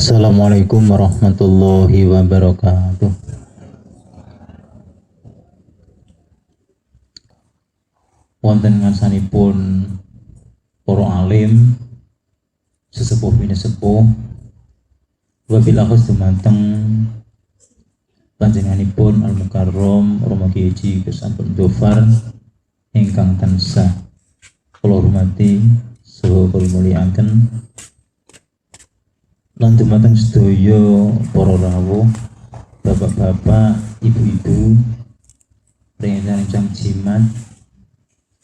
Assalamualaikum warahmatullahi wabarakatuh. Wonten ngarsanipun para alim, sesepuh sepuh, wabil akhus dumateng panjenenganipun Al Mukarrom Romo Kiai Gus Ampun Dofar ingkang tansah kula hormati saha kula mulyakaken. Lan dumateng sedaya para rawuh, bapak-bapak, ibu-ibu, rencang jimat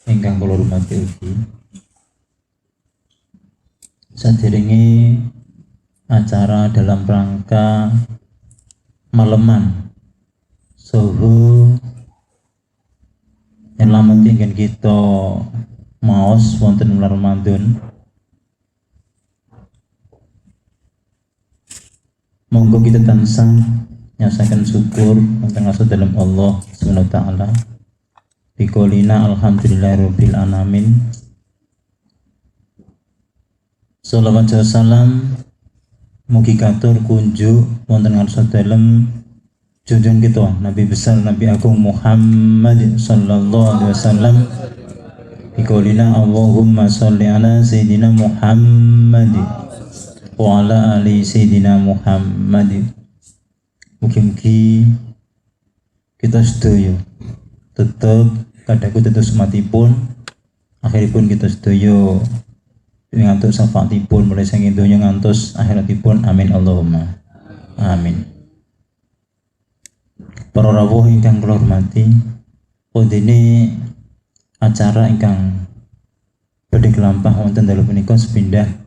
ingkang kula hormati ugi. Saderenge acara dalam rangka maleman saha nyelamet ingkang kita maos wonten bulan Ramadan. Monggo kita tansah nyasakan syukur wonten asa dalam Allah Subhanahu wa taala. Biqolina alhamdulillahirabbil alamin. Shalawat dan salam mugi katur kunjuk wonten ngarsa dalem junjungan kita Nabi besar Nabi Agung Muhammad sallallahu alaihi wasallam. Biqolina Allahumma sholli ala sayyidina Muhammad wa ala ali sayyidina Muhammad. Mugi-mugi kita sedaya tetap kadaku tetap sematipun, akhiripun kita sedaya ngantos syafaatipun mulai saking donya ngantos akhiratipun. Amin Allahumma amin. Para rawuh ingkang kula hormati, pundene acara ingkang badhe kelampah wonten dalu punika sepindah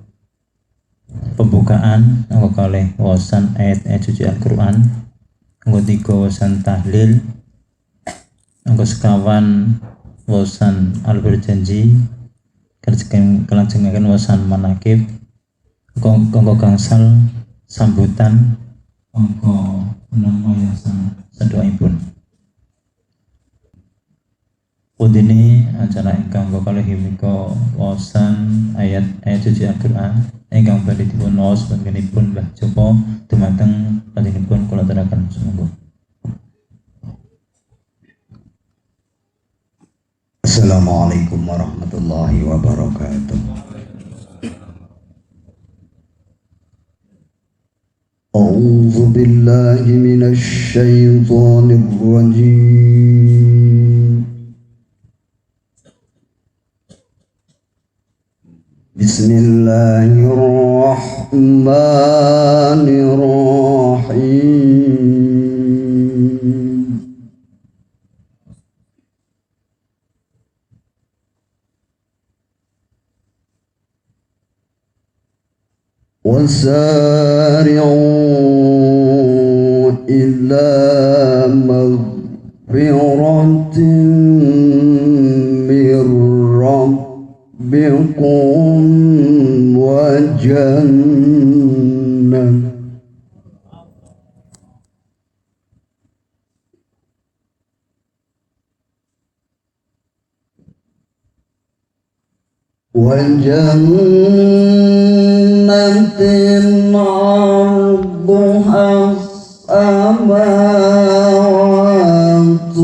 pembukaan anggo kalih wawasan ayat-ayat suci Al-Qur'an, anggo 3 wawasan tahlil, anggo sekawan wawasan al-berjanji, kalajengaken wawasan manakib, anggo gangsal sambutan, anggo 6 wawasan sadoaipun. Pundene acara ingkang kalih punika wawasan ayat-ayat suci Al-Qur'an ingkang badhe dipun waos panjenenganipun Mbah Joko dumateng panjenenganipun kula aturaken sumangga. Assalamualaikum warahmatullahi wabarakatuh. A'udzu billahi minasy syaithanir rajim. Bismillahirrahmanirrahim. وسارعوا إلى مغفرة من ربكم وجنة عرضها السماوات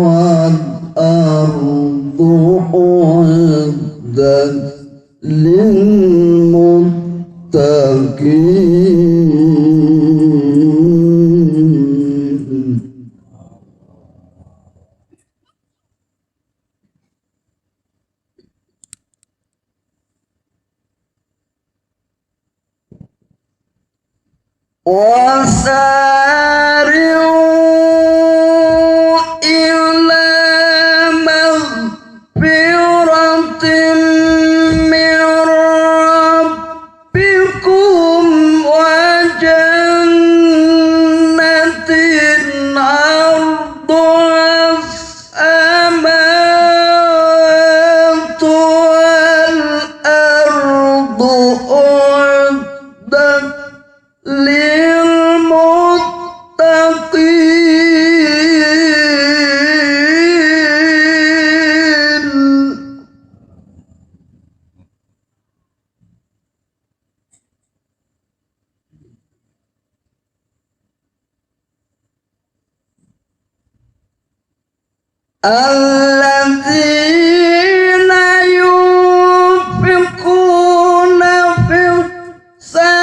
والأرض أعدت للمتقين. وسارعوا إلى مغفرة من ربكم وجنة عرضها السماوات والأرض أعدت للمتقين. الذين ينفقون في السراء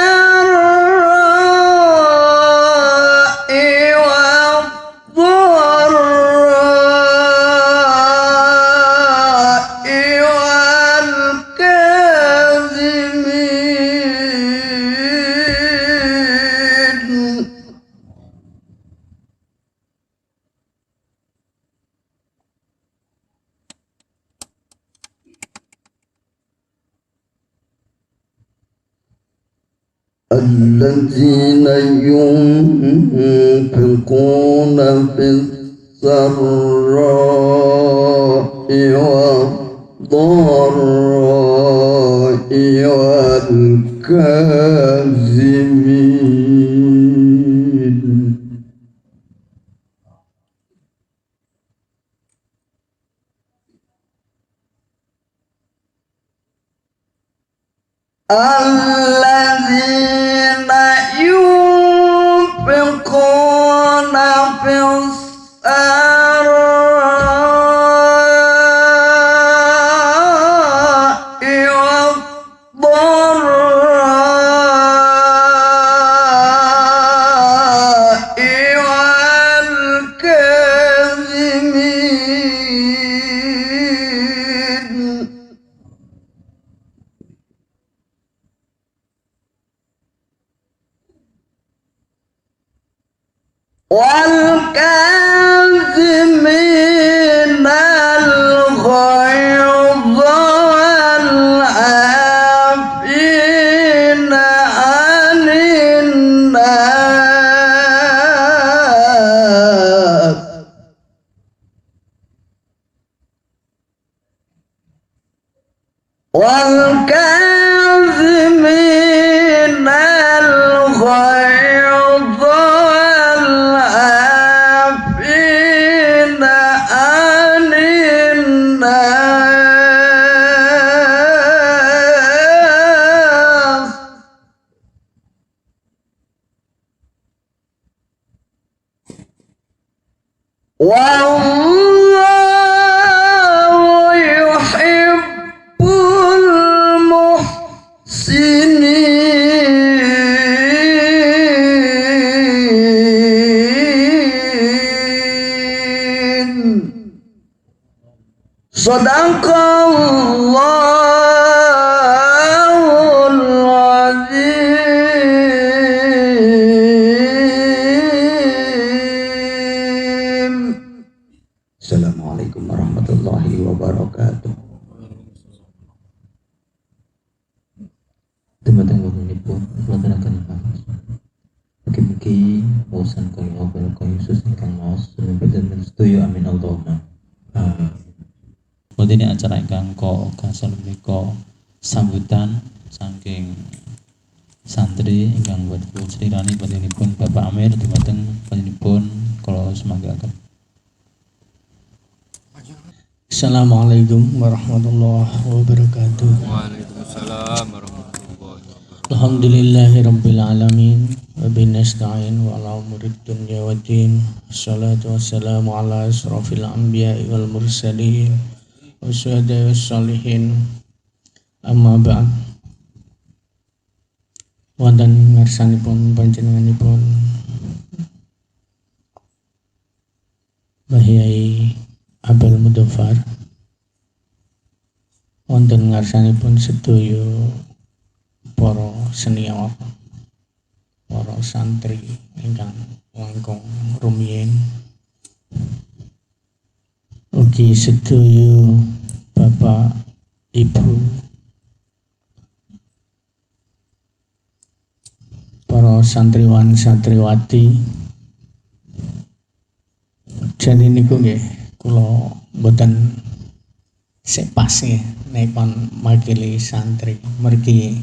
والضراء والكاظمين الذين ينفقون في السراء والضراء والكاظمين الذين ينفقون في السراء والضراء والكاظمين والكاظمين الغيظ والعافين عن الناس والكاظمين الغيظ والعافين عن الناس والله يحب المحسنين Sadaqallahul Azim. Assalamualaikum warahmatullahi wabarakatuh. Teman-teman pun melaksanakan ibadah. Mugi-mugi bosan kalau Yesus ingkang maos dan setuju amin Allahumma. Ini acara ingkang kangsal menika sambutan saking santri ingkang badhe slirani panjenenganipun Bapak Amir dumateng panjenenganipun kula semanggaken. Assalamualaikum warahmatullahi wabarakatuh. Waalaikumsalam warahmatullahi wabarakatuh. Alhamdulillahirabbil alamin wa bihi nasta'in wa ala umurid dunya waddin. Wassalatu wassalamu ala asrofil anbiya'i wal mursalin wa syuhada'i was sholihin. Amma ba'd. Wonten ngarsanipun panjenenganipun Bahyai Abel Mudofar, wonten ngarsanipun sedaya para senior, para santri ingkang langkung rumiyin, ugi sedaya Bapak Ibu, para santriwan santriwati. Jadi niku nggih kula mboten sik pas nggih nek kon makili santri mergi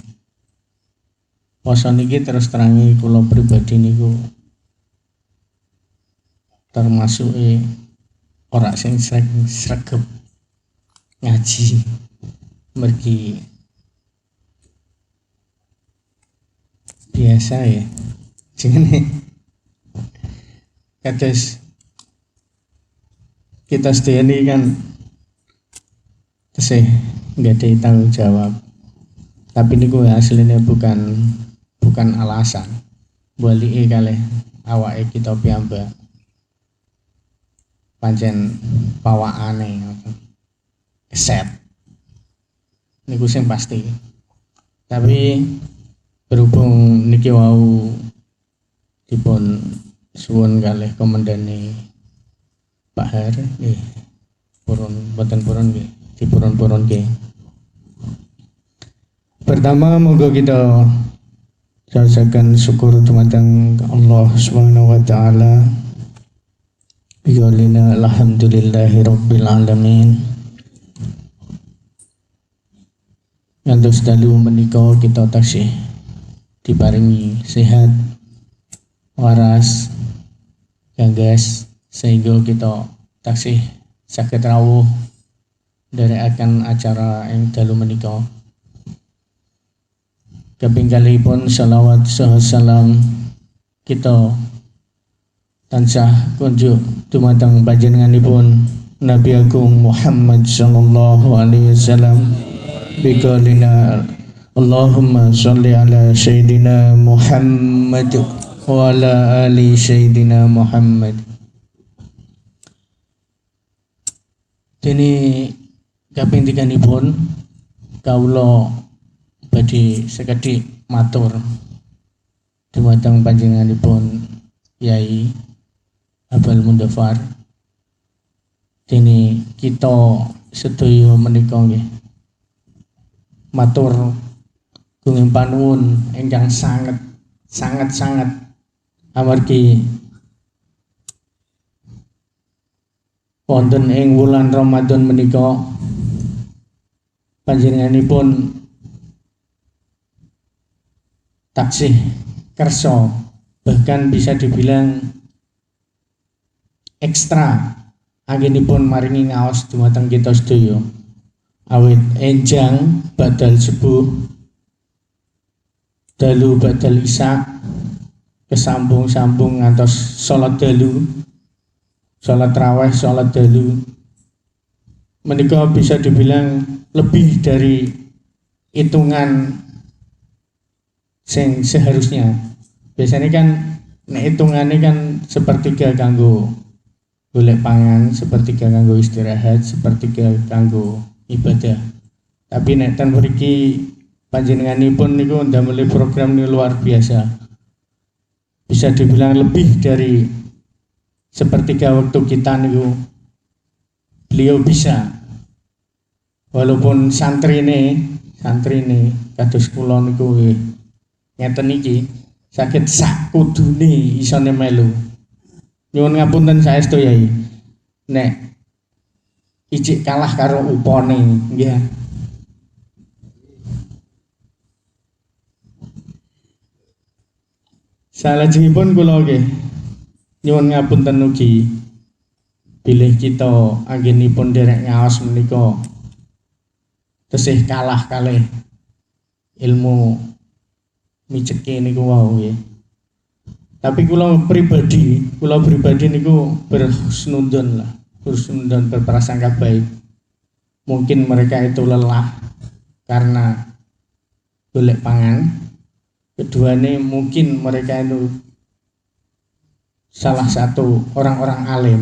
poso niki terus terangi kula pribadi niku termasuk ora sing sregep ngaji mergi biasa ya jenenge kados kita sedaya ini kan tesih nggak ada tanggung jawab. Tapi niku aslinya bukan alasan. Balike kalih awake kita piyambak. Pancen pawakane ngoten. Keset. Niku sing pasti. Tapi berhubung niki wau dipun suwun kalih komandane Pak Har nggih purun boten purun nggih dipurun-purun nggih. Pertama moga kita rasakan syukur dumateng Allah Subhanahu wa taala. Biqaulina alhamdulillahirabbil alamin. Ngantos dalu menika kita taksih diparingi sehat, waras, gagas sehingga kita taksih saged rawuh nderekaken acara ing dalu menika. Kaping kalihipun shalawat saha salam kita tansah kunjuk dumateng panjenenganipun Nabi Agung Muhammad sallallahu alaihi wasallam. Biqaulina Allahumma sholli ala sayyidina Muhammad wa ala ali sayyidina Muhammad. Dene kaping tiganipun kawula badhe sekedhik matur dumateng panjenenganipun Yai Abul Mundafar. Dene kita sedaya menika nggih matur gunging panuwun ingkang sangat amargi wonten ing wulan Ramadan menika panjenenganipun taksih kersa, bahkan bisa dibilang ekstra anggenipun maringi ngaos dumateng kita sedaya. Awit enjang badal subuh dalu badal isya kesambung-sambung ngantos salat dalu, salat raweh, salat dalu menika bisa dibilang lebih dari hitungan sing seharusnya. Biasanya kan nek hitungannya kan sepertiga kanggo golek pangan, sepertiga kanggo istirahat, sepertiga kanggo ibadah. Tapi nek ten mriki panjenenganipun niku ndamel program ini luar biasa. Bisa dibilang lebih dari sepertiga waktu kita niku beliau bisa. Walaupun santri ini kados kula niku ngeten iki saged sak kudune isone melu. Nyuwun ngapunten saestu Yai. Nek ijik kalah karo upone nggih. Salajengipun kula nggih nyuwun ngapunten ugi bilih kita anggenipun derek ngaos menika tesih kalah kalih ilmu miceke niku wau nggih. Tapi kula pribadi niku berhusnudon berprasangka baik. Mungkin mereka itu lelah karena golek pangan. Kedua ini mungkin mereka itu salah satu orang-orang alim.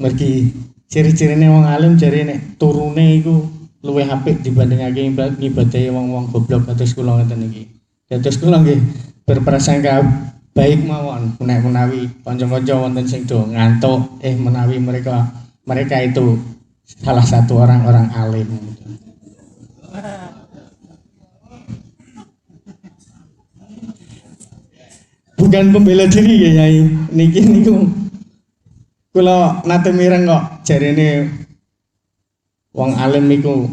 Mergi ciri-cirine wong alim jarine turune iku luwih apik dibandingake ngibadahi wong-wong goblok kados kula ngeten iki. Dados kula nggih berprasangka baik mawon nek menawi kanca-kanca wonten sing do ngantuk menawi mereka itu salah satu orang-orang alim. Bukan pembela diri ya Yai. Niku kula nate mireng kok jarene wong alim niku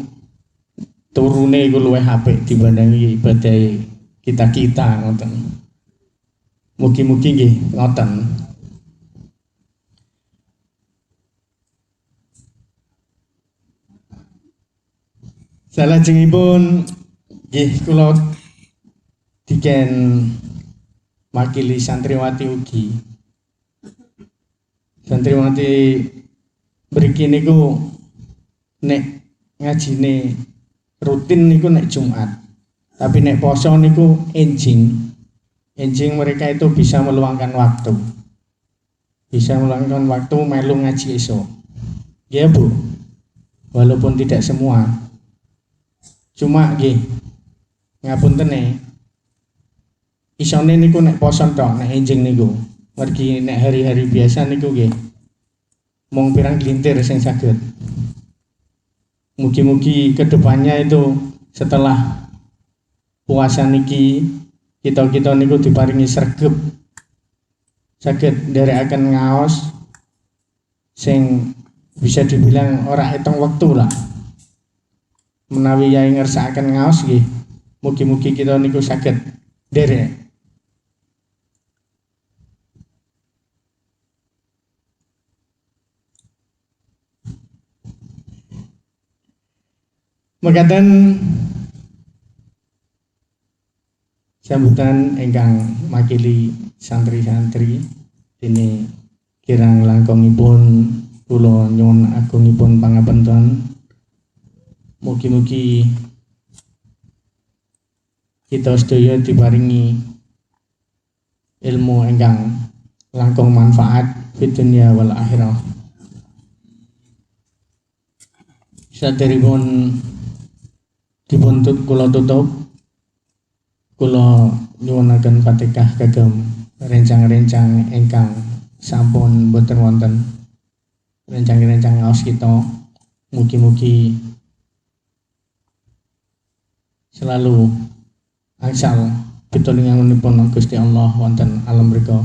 turune iku luwih apik dibandingi ibadah kita ngoten. Mugi-mugi nggih ngoten. Salajengipun nggih kula diken makili santriwati ugi. Santriwati Mriki niku nek ngajine rutin niku nek Jumat. Tapi nek poso niku enjing mereka itu bisa meluangkan waktu. Bisa meluangkan waktu melu ngaji esok. Ya Bu. Walaupun tidak semua. Cuma nggih ngapunten isone niku nek poso tok, nek enjing niku. Mergi nek hari-hari biasa niku nggih mung pirang gelintir sing saged. Mugi-mugi kedepannya itu setelah puasa niki kita niku diparingi sregep saged nderekaken ngaos sing bisa dibilang ora hitung wektu lah. Menawi yai ngersakaken ngaos nggih, mugi-mugi kita niku saged nderek. Mekaten sambutan ingkang makili santri-santri dene kirang langkungipun kula nyuwun agungipun pangapunten. Mugi-mugi kita sedaya diparingi ilmu ingkang langkung manfaat fid dunya wal akhirah. Saderipun dipuntut kula tutup, kula nyuwunaken Fatihah kagem rencang-rencang ingkang sampun boten wonten, rencang-rencang ngaos kita. Mugi-mugi selalu angsal pitulunganipun Gusti Allah wonten alam mriku.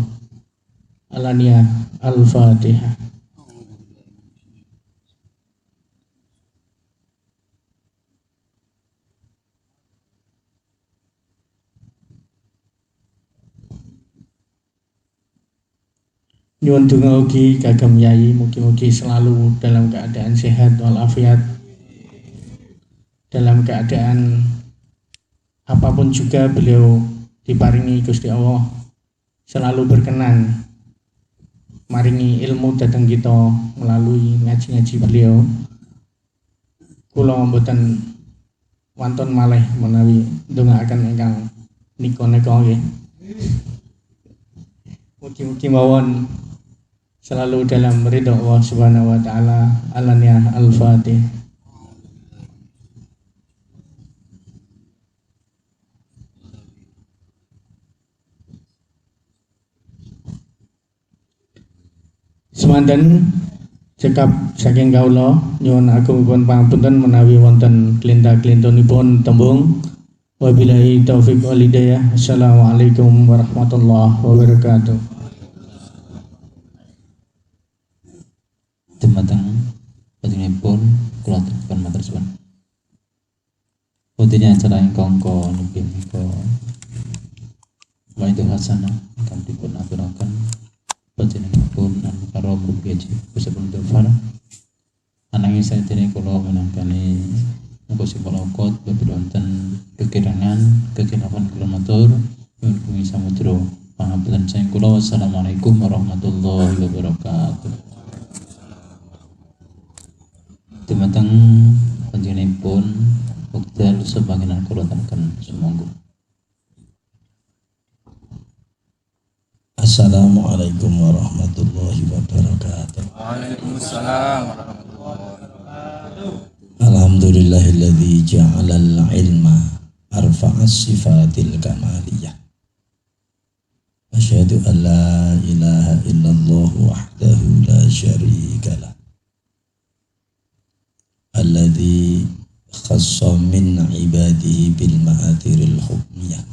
Alania Al-Fatihah. Nyuwun donga ugi kagem Yai, mugi-mugi selalu dalam keadaan sehat walafiat, dalam keadaan apapun juga beliau diparingi Gusti Allah selalu berkenan maringi ilmu dhateng kita melalui ngaji-ngaji beliau. Kula mboten wonten malih menawi ndongaaken ingkang nika-nika nggih. Mugi-mugi mawon selalu dalam ridho Allah Subhanahu wa taala. Alania Al-Fatihah. Semanten cekap saking kawula nyuwun agungipun pangapunten menawi wonten klinta-klintunipun tembung. Wabillahi taufiq wal hidayah. Assalamualaikum warahmatullahi wabarakatuh. Dumateng panjenenganipun kula aturaken matur suwun. Putihnya acara ingkang kanggo niki menika Waidu Hasanah ingkang dipun aturaken panjenenganipun anu karo mugi kusipun Dufana. Ananging sadèrèng kula menangkani muga sipalokot babida wonten kekirangan kekilafan kula matur nyuwun kuwi samudra pangapunten saking kula. Wassalamualaikum warahmatullahi wabarakatuh. Dumateng panjenenganipun wekdal sebagian kula aturaken sumangga. Assalamualaikum warahmatullahi wabarakatuh. Waalaikumsalam warahmatullahi wabarakatuh. Alhamdulillahilladzi ja'alal ilma arfa'as sifatil kamaliyah. Asyhadu an la ilaha illallah wahdahu la syarika lah. Alladzi khassa min ibadihi bil ma'atiril hukmiyah.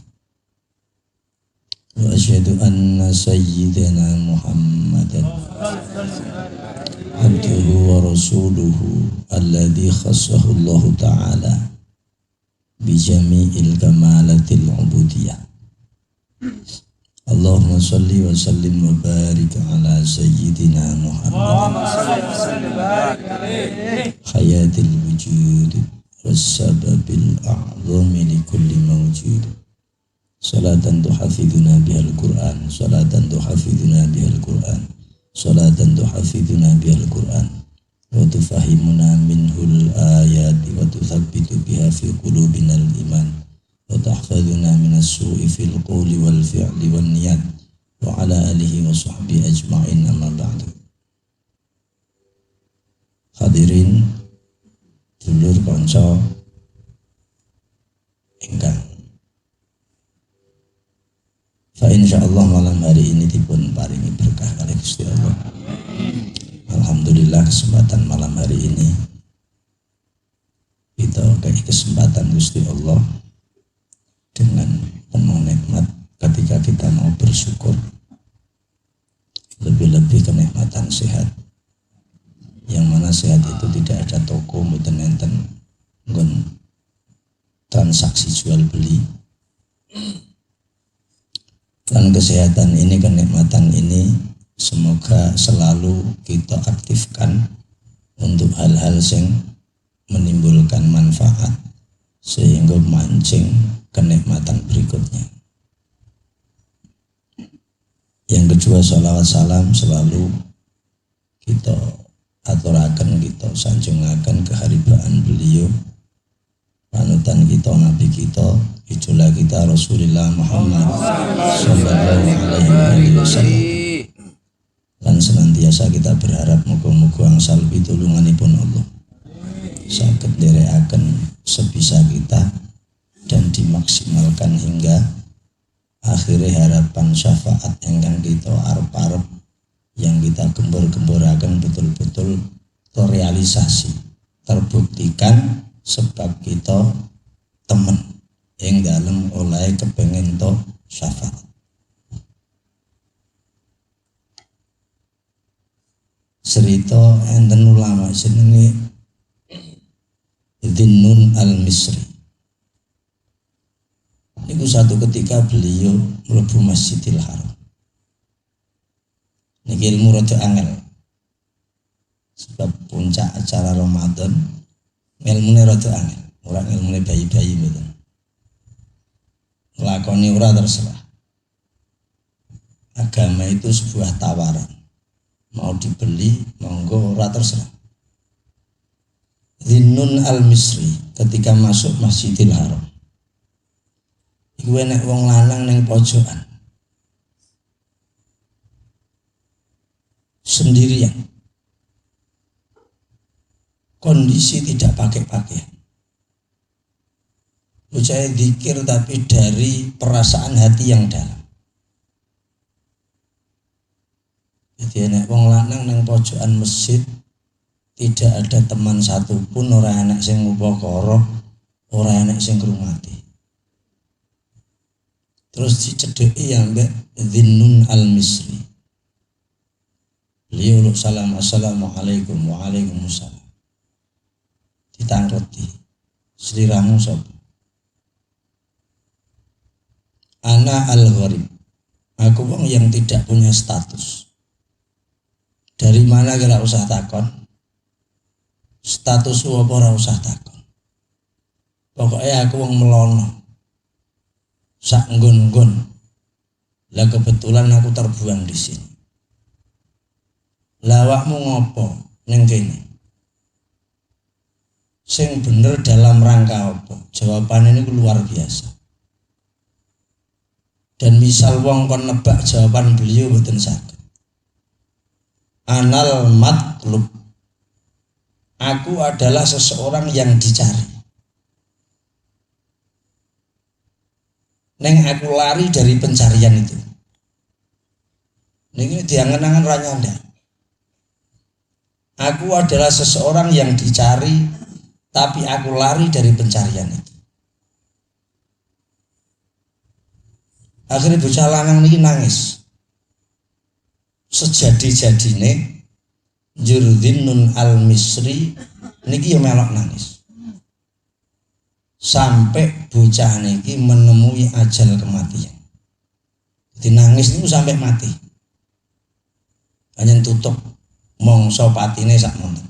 Wa asyhadu anna sayyidana Muhammadan abduhu wa rasuluhu alladzi khassahu Allah ta'ala bi jami'il kamalatil ubudiyah. Allahumma salli wa sallim wa barik ala sayyidina Muhammad hayatil wujud wassababil a'zami li kulli mawjud. Salatan tuhafiduna bihal Qur'an, salatan tuhafiduna bihal Qur'an, salatan tuhafiduna bihal Qur'an wa tufahimuna minhul ayati wa tuthabbitu biha fi qulubina al-iman wa tahfadhuna minas su'i fil qawli wal fi'li wan niyat wa ala alihi wa sahbihi ajma'in amma ba'du. Hadirin dulur kanca ingkang fa insyaallah malam hari ini dipun paringi berkah kalih Gusti Allah. Alhamdulillah kesempatan malam hari ini kita kayak kesempatan Gusti Allah dengan penuh nikmat ketika kita mau bersyukur, lebih-lebih kenikmatan sehat, yang mana sehat itu tidak ada toko mboten enten nggon transaksi jual beli. Dan kesehatan ini, kenikmatan ini semoga selalu kita aktifkan untuk hal-hal yang menimbulkan manfaat sehingga mancing kenikmatan berikutnya. Yang kedua, sholawat salam selalu kita aturaken, kita sanjungaken keharibaan beliau, panutan kita, nabi kita, idola kita Rasulullah Muhammad sallallahu alaihi wasallam. Dan senantiasa kita berharap muga-muga angsal pitulunganipun Allah saged nderekaken sebisa kita dan dimaksimalkan hingga akhirnya harapan syafaat ingkang kita arep-arep, yang kita gembur-gemburaken betul-betul terrealisasi, terbuktikan sebab kita temen yang dalam oleh kepengen to syafaat. Cerita enten ulama jenenge Dhinnun al-Misri. Niku satu ketika beliau mlebu Masjidil Haram. Niki ilmu rada angel. Sebab puncak acara Ramadan ilmune rada angel, ora ilmune bayi-bayi mboten. Lakoni ora terserah. Agama itu sebuah tawaran. Mau dibeli, monggo, ora terserah. Dhinnun al-Misri ketika masuk Masjidil Haram, iku enek wong lanang ning pojokan sendirian, kondisi tidak pakai pakaian. Bocah zikir tapi dari perasaan hati yang dalam. Jadi enek wong lanang ning pojokan masjid, tidak ada teman satupun, ora enek sing ngupakara, ora enek sing ngrungati. Terus dicedheki ambek Dhinnun al-Misri. Beliau uluk salam, assalamualaikum, waalaikumsalam. Ditangkreti, seliramu sapa? Ana al-gharib, aku wong yang tidak punya status. Dari mana kira usah takon? Status apa ora usah takon. Pokoknya aku wong melono, sak nggon-nggon. Lah kebetulan aku terbuang di sini. Lawakmu ngopo ning kene? Sing bener dalam rangka apa? Jawabannya ini luar biasa. Dan misal wong kon nebak jawaban beliau mboten saged. Anal matlub, aku adalah seseorang yang dicari. Neng aku lari dari pencarian itu. Neng diangen-angen ranyanda. Aku adalah seseorang yang dicari, tapi aku lari dari pencarian itu. Akhirnya bocah lanang niki nangis. Sejadi-jadine Dhinnun al-Misri niki ya melok nangis. Sampai bocah niki menemui ajal kematian. Jadi nangis niku sampai mati. Hanya tutup mongso patine sakmono.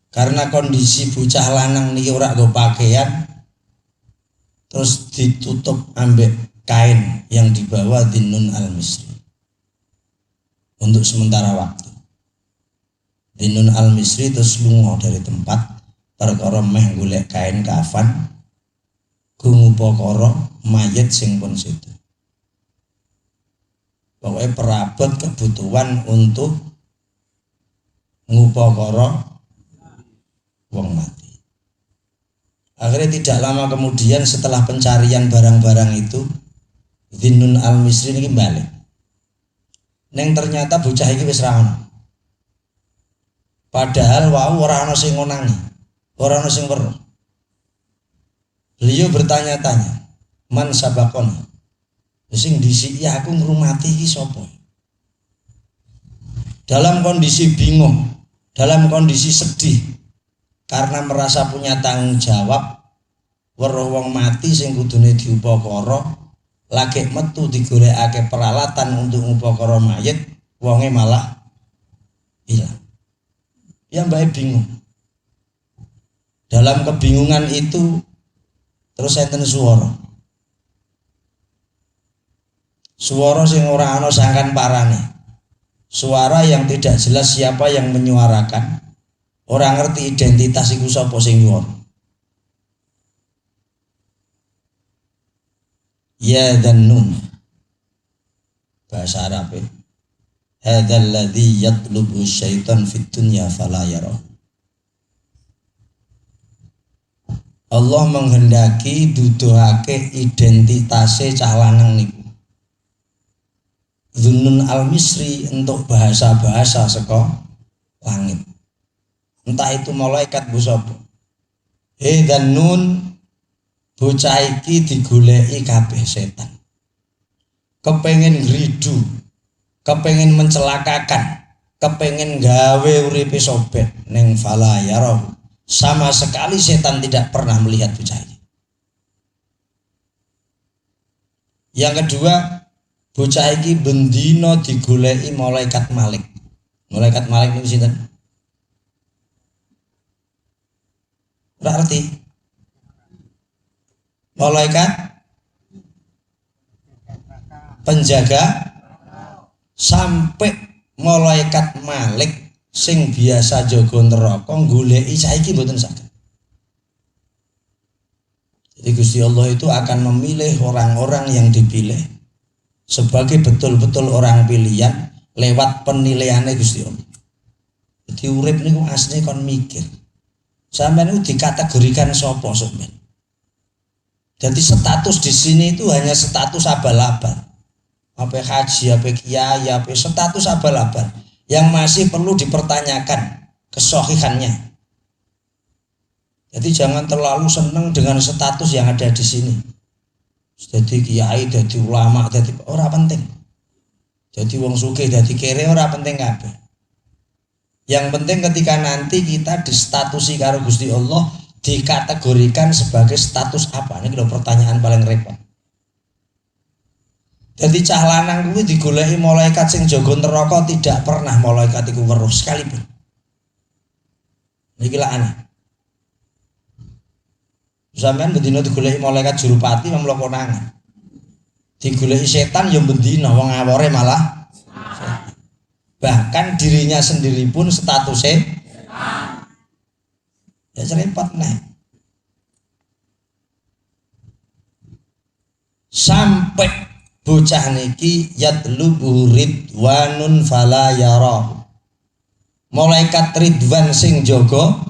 Karena kondisi bocah lanang niki ora nggo pakaian, terus ditutup ambek kain yang dibawa Dhinnun al-Misri untuk sementara waktu. Dinun al-Misri terus lunga dari tempat perkara meh golek kain kafan gumupakara mayit sing pun situ. Pokoknya perabot kebutuhan untuk ngupakara wong mati. Akhirnya tidak lama kemudian setelah pencarian barang-barang itu, Dinun al-Misri ini balik. Neng ternyata bocah iki wis ra ono. Padahal wau ora ana sing ngonangi, ora ana sing weruh. Beliau bertanya-tanya, man sabakon, sing disiki aku ngrumati iki sapa? Dalam kondisi bingung, dalam kondisi sedih, karena merasa punya tanggung jawab, weruh wong mati sing kudune diupakara, lagi metu digolekake peralatan untuk ngupakara mayit, wonge malah hilang. Ya mbak bingung. Dalam kebingungan itu terus enten suara. Suara sing ora ana sangkan parane. Suara yang tidak jelas siapa yang menyuarakan. Orang ngerti identitas iku sapa sing nyuara. Ya dan nun. Bahasa Arab. Hadzal ladzi yatlubu syaitan fid dunya fala yara. Allah menghendaki duduhake identitase cah lanang niku. Zunnun al-Misri untuk bahasa-bahasa saka langit. Entah itu malaikat bu sapa. Dan nun bocah iki digoleki kabeh setan. Kepengen ngridu, kepengen mencelakakan, kepengen gawe uripe sobek ning fala yarahu. Sama sekali setan tidak pernah melihat bocah ini. Yang kedua, bocah iki bendina digoleki malaikat Malik. Malaikat Malik niku sinten? Ora ngerti. Malaikat penjaga, sampai malaikat Malik sing biasa jaga neraka goleki saiki mboten saged. Jadi Gusti Allah itu akan memilih orang-orang yang dipilih sebagai betul-betul orang pilihan lewat penilaiannya Gusti Allah. Jadi urip niku asline kon mikir. Sampeyan itu dikategorikan sapa sampeyan. Jadi status di sini itu hanya status abal-abal. Apa haji, apa kiai, apa status abal-abal yang masih perlu dipertanyakan kesohihannya. Jadi jangan terlalu senang dengan status yang ada di sini. Jadi kiai, jadi ulama, jadi ora penting. Jadi wong sugih, jadi kere ora penting kabeh. Yang penting ketika nanti kita distatusi karo Gusti Allah, dikategorikan sebagai status apa? Ini lho pertanyaan paling repot. Jadi cah lanang kuwi digoleki malaikat sing jaga neraka, tidak pernah malaikat iku weruh sekalipun. Niki lak aneh. Sampeyan bendina digoleki malaikat jurupati memlo konangan. Digoleki setan ya bendina wong awore malah setan. Bahkan dirinya sendiri pun statusnya setan. Ya repot nih. Sampai bocah niki yatlubu ridwanun fala yarahu. Malaikat Ridwan sing jaga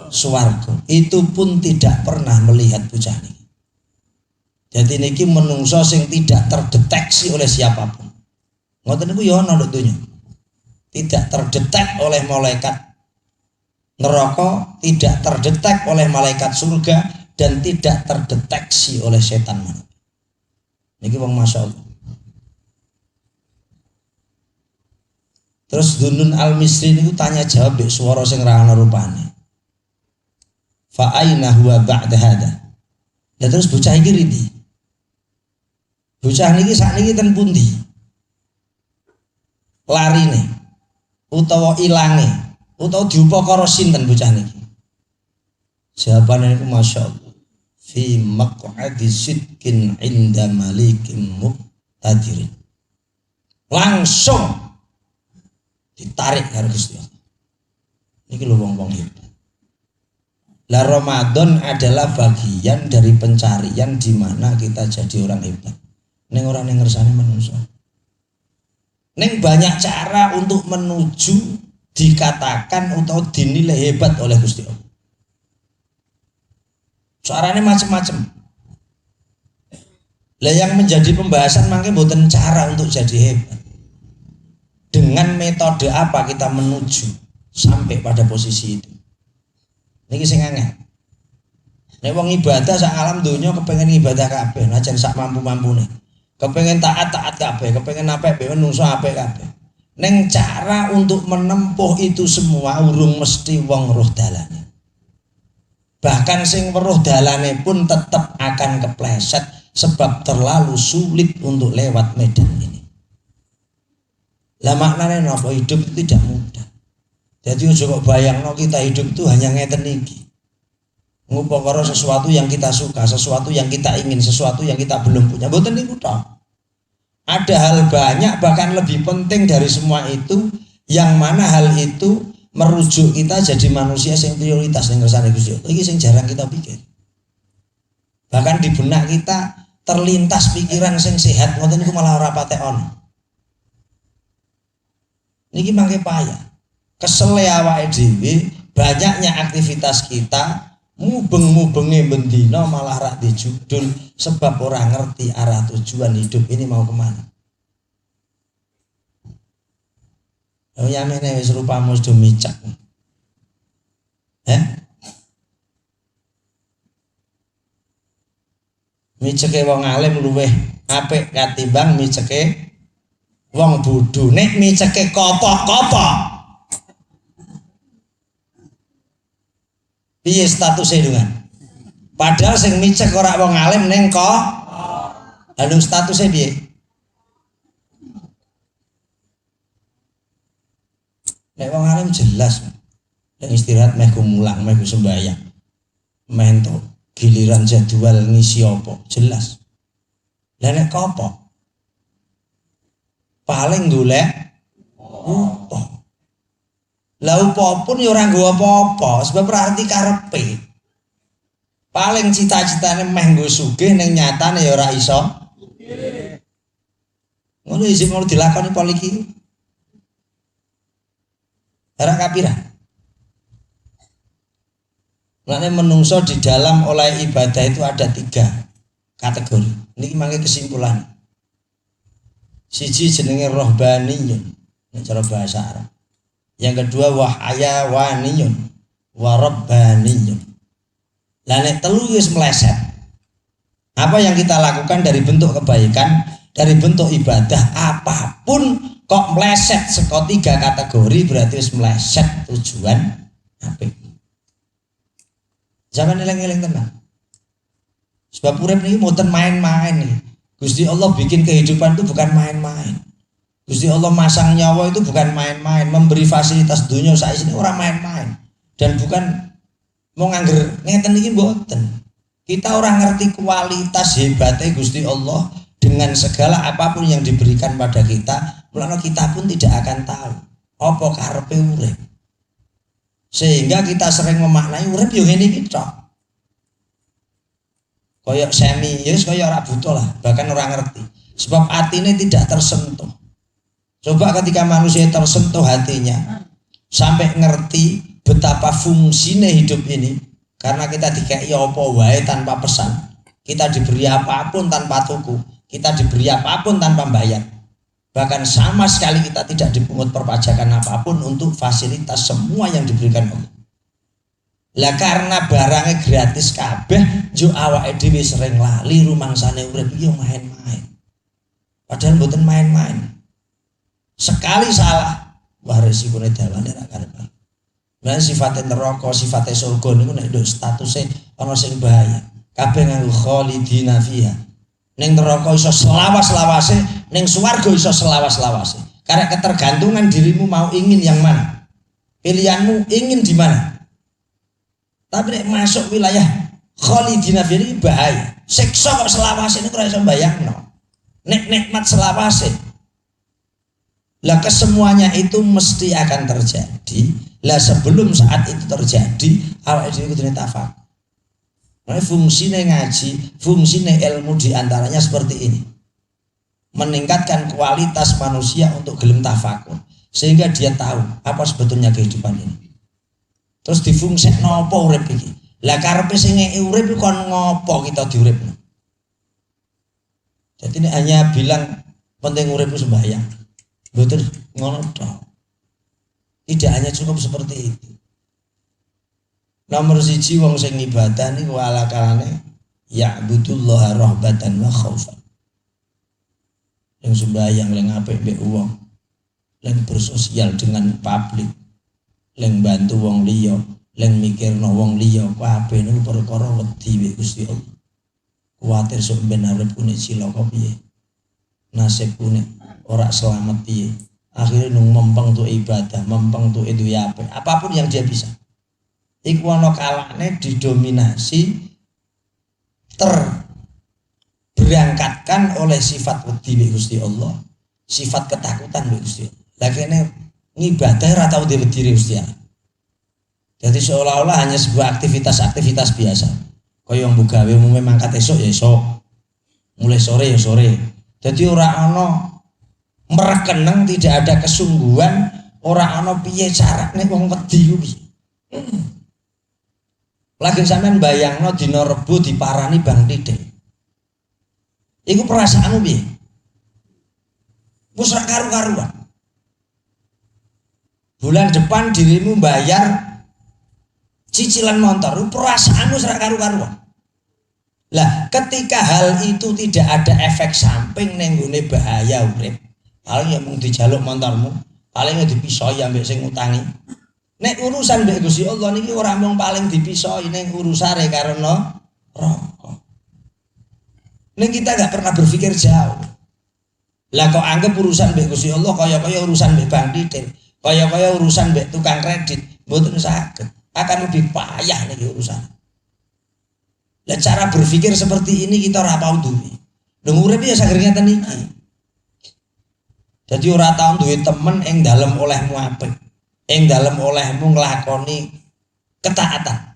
swarga itu pun tidak pernah melihat bocah niki. Jadi niki menungso sing tidak terdeteksi oleh siapapun. Ngoten niku ya ana nduk donya. Tidak terdetek oleh malaikat neraka, tidak terdetek oleh malaikat surga, dan tidak terdeteksi oleh setan mana. Niki wong masya Allah. Terus Dunun al-Misri niku tanya jawab mbek swara sing ra ana rupane. Fa aina huwa ba'da hada. Ya terus bocah iki ridi. Bocah niki sakniki ten pundi? Larine utawa ilange utawa diupakara sinten bocah niki? Jawabane niku masya Allah. Fi maq'adi sidqin 'inda malikin muqtadirin. Langsung ditarik karo Gusti Allah. Iki lho wong-wong hebat. Lah Ramadan adalah bagian dari pencarian di mana kita jadi orang hebat. Ning ora ning ngersane manungsa. Ning banyak cara untuk menuju dikatakan atau dinilai hebat oleh Gusti Allah. Caranya macam-macam. Lah yang menjadi pembahasan mangke mboten cara untuk jadi hebat. Dengan metode apa kita menuju sampai pada posisi itu. Niki sing angel. Nek wong ibadah sak alam donya kepengen ibadah kabeh, najan sak mampu-mampune. Kepengen taat kabeh, kepengen apik menungso apik kabeh. Neng cara untuk menempuh itu semua urung mesti wong roh dalane. Bahkan sing weruh dalane pun tetap akan kepleset sebab terlalu sulit untuk lewat medan ini. Lah maknanya napa hidup itu tidak mudah. Jadi ojo kok bayangno kita hidup itu hanya ngeten iki. Ngupokoro sesuatu yang kita suka, sesuatu yang kita ingin, sesuatu yang kita belum punya. Mboten niku tok. Ada hal banyak bahkan lebih penting dari semua itu, yang mana hal itu merujuk kita jadi manusia yang prioritas yang ngersane Gusti Allah. Iki sing jarang kita pikir. Bahkan di benak kita terlintas pikiran sing sehat ngoten niku malah ora patek ono. Niki mangke payah. Kesele awake dhewe, banyaknya aktivitas kita mubeng-mubenge bendina malah rak dijudul sebab orang ngerti arah tujuan hidup ini mau kemana. Oh ya mene wis rupamu sudah micak. Miceke wong alim luweh apik katimbang miceke wong bodho. Nek miceke kopok-kopok piye statusnya dengan? Padahal sing micek ora wong alim ning kok. Lalu statusnya piye? Nek wong alim jelas. Nek istirahat meh mulang, meh sembahyang. Meh entuk giliran jadwal ngisi apa? Jelas. Lah nek kopok paling golek apa? Lah pun ya ora nggo apa-apa sebab ora arti karepe. Paling cita-citane meh nggo sugih ning nyatane ya ora iso. Ngono iki mau dilakoni poliki. Ora kapiran. Lane menungso di dalam oleh ibadah itu ada 3 kategori. Niki mangke kesimpulan. Siji jenenge rohbaniyun nek cara bahasa Arab. Yang kedua wahayawaniyun warabbaniyun. Lah nek telu wis meleset. Apa yang kita lakukan dari bentuk kebaikan, dari bentuk ibadah apapun kok meleset saka 3 kategori berarti wis meleset tujuan apik. Jangan eling-eling tenan. Sebab urip niki mboten main-main nih. Gusti Allah bikin kehidupan itu bukan main-main. Gusti Allah masang nyawa itu bukan main-main, memberi fasilitas dunia saat ini orang main-main dan bukan mau ngangger ngeten iki mboten. Kita orang ngerti kualitas hebatnya Gusti Allah dengan segala apapun yang diberikan pada kita, mulane kita pun tidak akan tahu apa karepe urip. Sehingga kita sering memaknai urip yo ngene iki tok. Koyok semi, ya koyok ora butuh lah, bahkan orang ngerti. Sebab atine tidak tersentuh. Coba ketika manusia tersentuh hatinya sampai ngerti betapa fungsinya hidup ini, karena kita dikei apa wae tanpa pesan, kita diberi apapun tanpa tuku, kita diberi apapun tanpa bayar, bahkan sama sekali kita tidak dipungut perpajakan apapun untuk fasilitas semua yang diberikan Allah. Lah karena barangnya gratis kabeh, jo awake dhewe sering lali rumangsane urip iki main-main. Padahal mboten main-main. Sekali salah, wah resikonya dawane ra karepan. Lan sifatnya neraka, sifatnya surga niku nek nduk statuse ana sing bahaya. Kabeh nganggo khalidina fiha. Ning neraka iso selawas-lawase, ning swarga iso selawas-lawase. Karena ketergantungan dirimu mau ingin yang mana. Pilihanmu ingin di mana. Tapi nek masuk wilayah khalidina fiha iki bahaya. Siksa kok selawase niku ora iso mbayangno. Nek nikmat selawase Lah kesemuanya itu mesti akan terjadi. Lah sebelum saat itu terjadi, awake dhewe kudu tafakur. Nah, fungsinya ngaji, fungsinya ilmu diantaranya seperti ini. Meningkatkan kualitas manusia untuk gelem tafakur. Sehingga dia tahu apa sebetulnya kehidupan ini. Terus difungsikno apa urip iki? Lah karepe sing urip kon ngopo kita diuripno? Jadi ini hanya bilang penting urip itu sembahyang. Betul ngono tok. Tidak hanya cukup seperti itu. Nomor siji wong sing ibadah niku ala kalane ya'budullaha rahbatan wa khaufan. Yang sembahyang yang apik mbek wong, yang bersosial dengan publik, yang bantu wong liya, yang mikirno wong liya, kabeh niku perkara wedi mbek Gusti Allah. Kuwatir sok ben arepku nek cilaka piye. Nasibku nek ora selamat piye. Akhirnya nung mempeng tuh ibadah, mempeng tuh itu ya apapun yang dia bisa. Iku ana kalane didominasi terberangkatkan oleh sifat wedi mbek Gusti Allah, sifat ketakutan mbek Gusti Allah. Lah kene ngibadah ora tau wedi Gusti Allah. Jadi seolah-olah hanya sebuah aktivitas biasa. Kaya yang bugawe umumnya mangkat esok ya esok, mulai sore ya sore. Jadi ora ana merekeneng, tidak ada kesungguhan, ora ana piye carane wong wedi ku piye. Lagi sampean bayangno dina Rebo diparani Bang Titik. Iku perasaanmu piye? Wis ra karu-karuan. Bulan depan dirimu bayar cicilan motor, perasaanmu wis ra karu-karuan. Lah, ketika hal itu tidak ada efek samping ning nggone bahaya urip, paling ya mung dijaluk motormu, paling ya dipisoi ambek sing ngutangi. Nek urusan mbek Gusti Allah niki ora mung paling dipisoi ning urusane karena rokok. Ning kita gak pernah berpikir jauh. Lah kok anggap urusan mbek Gusti Allah kaya urusan mbek Bang Titik, kaya urusan mbek tukang kredit, mboten saged. Akan lebih payah niki urusan. Lah cara berpikir seperti ini kita ora tau duwe. Lha urip ya saged ngeten iki. Dadi ora tau duwe temen ing dalem olehmu apik, ing dalem olehmu nglakoni ketaatan.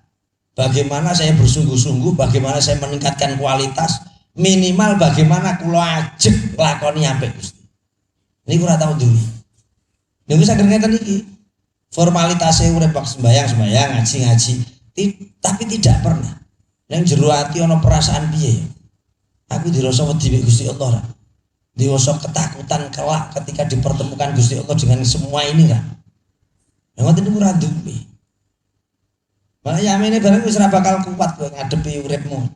Bagaimana saya bersungguh-sungguh, bagaimana saya meningkatkan kualitas, minimal bagaimana kula ajeg nglakoni apik Gusti. Niku ora tau duwe. Niku saged ngeten iki. Formalitasnya urip sembahyang, ngaji, tapi tidak pernah yang jero ati ana perasaan piye ya. Aku dirasa wedi mek Gusti Allah. Dirasa ketakutan kelak ketika dipertemukan Gusti Allah dengan semua ini kan. Ya ngoten niku ora duwe. Malah yamene bareng wis ora bakal kuat kowe ngadepi uripmu.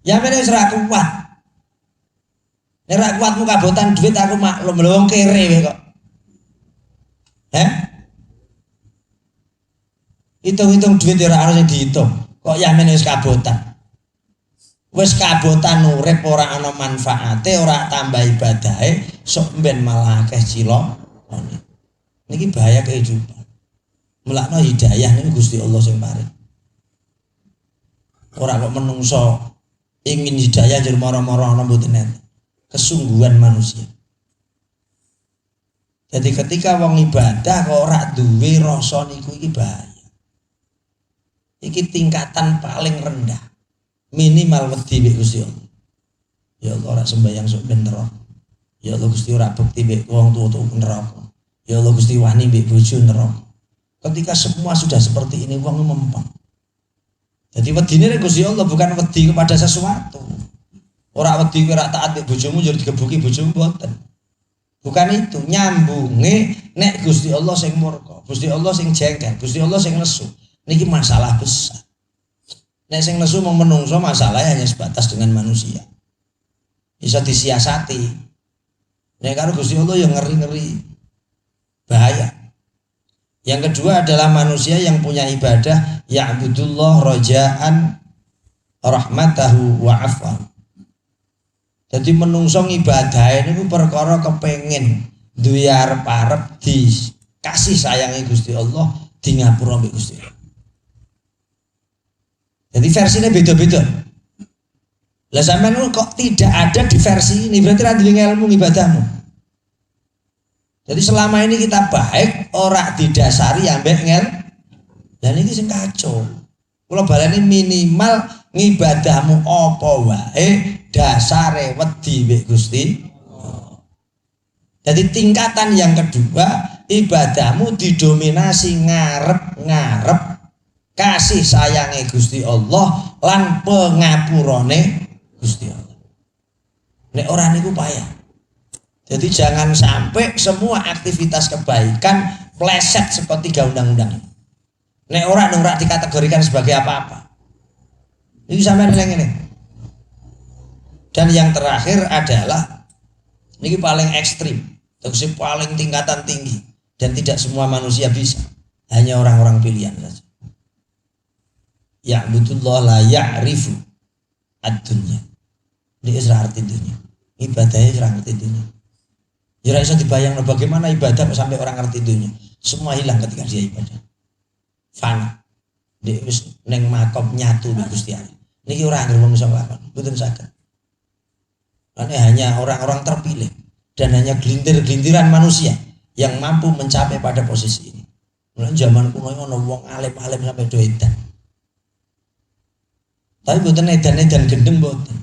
Yamene wis ora kuat. Nek ora kuatmu kabotan duit aku maklum lho wong kere kowe kok. Hitung-hitung duit ora ana sing dihitung. Kok yamen wis kabotan. Wis kabotan urip ora ana manfaate, ora tambah ibadahe, sok mben malah akeh cilokane. Niki bahaya kehidupan. Mulakno hidayah niku Gusti Allah sing paring. Ora kok menungso ingin hidayah jur moro-moro ana mboten enten. Kesungguhan manusia. Jadi ketika wong ibadah kok ora duwe rasa niku iki bahaya. Iki tingkatan paling rendah. Minimal wedi mbek Gusti Allah. Ya Allah ora sembahyang sok ben neraka. Ya Allah Gusti ora bekti mbek wong tuwa-tuwa neraka. Ya Allah Gusti wani mbek bojo neraka. Ketika semua sudah seperti ini wong mempeng. Jadi wedine nek Gusti Allah bukan wedi kepada sesuatu. Ora wedi kowe ora taat mbek bojomu yo digebuki bojomu mboten. Bukan itu, nyambunge nek Gusti Allah sing murka, Gusti Allah sing jengkel, Gusti Allah sing nesu. Niki masalah besar. Nek sing nesu mau menungso masalahnya hanya sebatas dengan manusia. Bisa disiasati. Nek karo Gusti Allah yang ngeri-ngeri. Bahaya. Yang kedua adalah manusia yang punya ibadah ya'budullah raja'an rahmatahu wa afwan. Jadi menungso ibadah ini perkara kepengen duwe arep-arep dikasih sayangi Gusti Allah di ngapura mbek Gusti Allah. Jadi versinya beda-beda. Lah sampean kok tidak ada di versi ini berarti ra duwe ilmu ibadahmu. Jadi selama ini kita baik ora didasari ambek ngel. Dan ini sing kacau. Kula baleni minimal ngibadahmu apa wae dasare wedi mbek Gusti. Jadi tingkatan yang kedua, ibadahmu didominasi ngarep-ngarep kasih sayange Gusti Allah lan pengapurane Gusti Allah. Nek ora niku payah. Jadi jangan sampai semua aktivitas kebaikan pleset seperti 3 undang-undang. Nek ora dikategorikan sebagai apa-apa. Ini sampean ini. Dan yang terakhir adalah ini paling ekstrim, terus paling tingkatan tinggi dan tidak semua manusia bisa, hanya orang-orang pilihan saja. Ya'budullah la ya'rifu ad-dunya. Ini isra arti dunia. Ibadahnya isra arti dunia. Ya bisa dibayang bagaimana ibadah sampai orang ngerti dunia. Semua hilang ketika dia ibadah. Fana. Dia wis neng makom nyatu di Gusti Allah. Niki ora anggere wong iso nglakoni, mboten saged. Karena hanya orang-orang terpilih dan hanya gelintir-gelintiran manusia yang mampu mencapai pada posisi ini. Mulai zaman kuno ono wong alim-alim sampai do edan. Tapi mboten edan-edan gendeng mboten.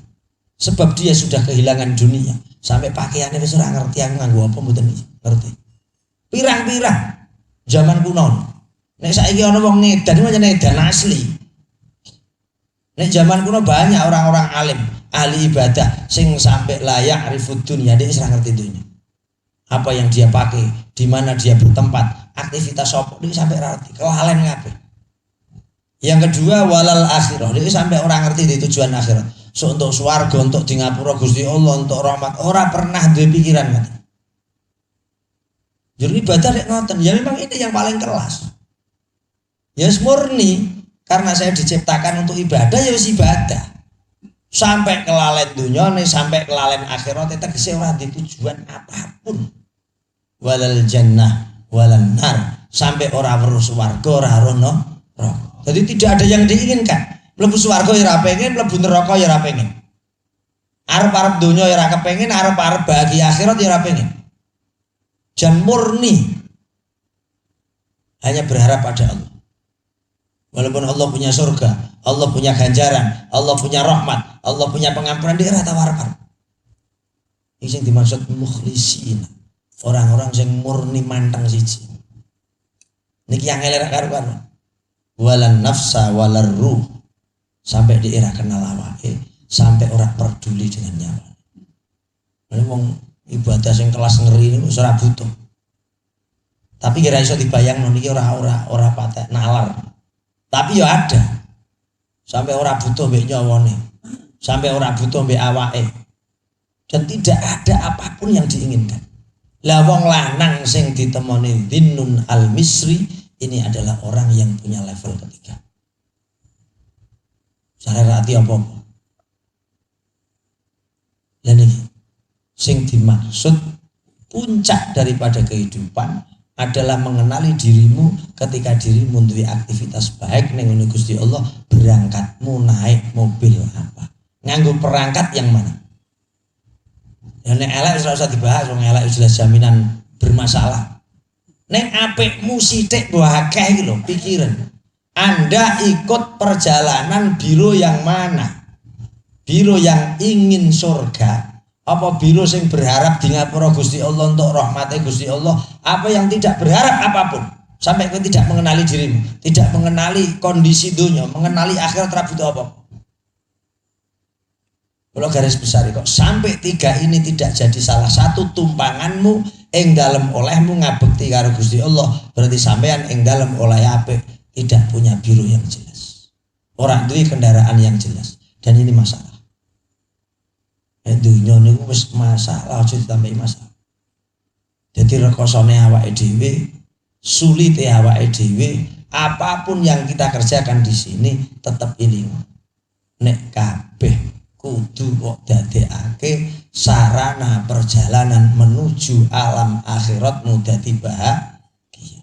Sebab dia sudah kehilangan dunia. Sampai pakaiannya wis ora ngerti aku nganggo apa mboten ngerti. Pirang-pirang zaman kuno. Nek saiki ana wong ngedan pancen edan asli. Nek zaman kuno banyak orang-orang alim, ahli ibadah sing sampai layak rifud dunia, dia wis ora ngerti dunia. Apa yang dia pakai, di mana dia bertempat, aktivitas sapa dia sampai ora ngerti, kelalen kabeh. Yang kedua walal akhirah, dia sampai orang ngerti di tujuan akhirat. So untuk swarga, untuk di ngapura Gusti Allah, untuk rahmat, ora pernah duwe pikiran ngoten. Jadi ibadah nek ngoten, ya memang ini yang paling kelas. Ya murni karena saya diciptakan untuk ibadah ya wis ibadah. Sampai kelalen dunia nih, sampai kelalen akhirat itu tegese ora di tujuan apapun. Walal jannah walal nar, sampai ora weruh swarga ora rono. Jadi tidak ada yang diinginkan. Mlebu swarga ya ora pengen, mlebu neraka ya ora pengen. Arep-arep dunia ya ora kepengin, arep-arep bahagia akhirat ya ora pengen. Jan murni hanya berharap pada Allah. Walaupun Allah punya surga, Allah punya ganjaran, Allah punya rahmat, Allah punya pengampunan, dia rata warap. Ini yang dimaksud mukhlisin, orang-orang yang murni mantang siji. Niki yang elek karo-karo. Walan nafsa walar ruh, sampai di era kenal awake, sampai orang peduli dengan nyawa. Memang ibadah yang kelas ngeri ini ora butuh. Tapi kira iso dibayang niki ora patek nalar. Tapi ya ada. Sampai ora butuh mbek nyawane. Sampai ora butuh mbek awake. Dan tidak ada apapun yang diinginkan. Lah wong lanang sing ditemoni Dhinnun al-Misri ini adalah orang yang punya level ketiga. Saya rati apa-apa. Lah niki sing dimaksud puncak daripada kehidupan adalah mengenali dirimu ketika dirimu duwe aktivitas baik ning Gusti Allah, berangkatmu naik mobil apa, nganggo perangkat yang mana. Ya nek elek ora usah dibahas, wong elek jelas jaminan bermasalah. Nek apikmu sithik mbok akeh iki lho, pikiran. Anda ikut perjalanan biro yang mana? Biro yang ingin surga, apa biro sing berharap di ngapura Gusti Allah untuk rahmatnya Gusti Allah, apa yang tidak berharap apapun sampai kau tidak mengenali dirimu, tidak mengenali kondisi dunia, mengenali akhirat butuh apa. Kalau garis besar kok sampai 3 ini tidak jadi salah satu tumpanganmu ing dalem olehmu ngabekti karo Gusti Allah, berarti sampean ing dalem oleh apik tidak punya biro yang jelas, orang duwe kendaraan yang jelas, dan ini masalah. Dunia niku wis masalah, aja ditambahi masalah. Jadi rekosone awake dhewe, sulite awake dhewe, apapun yang kita kerjakan di sini tetap ini. Nek kabeh kudu kok dadekake sarana perjalanan menuju alam akhiratmu dadi bahagia.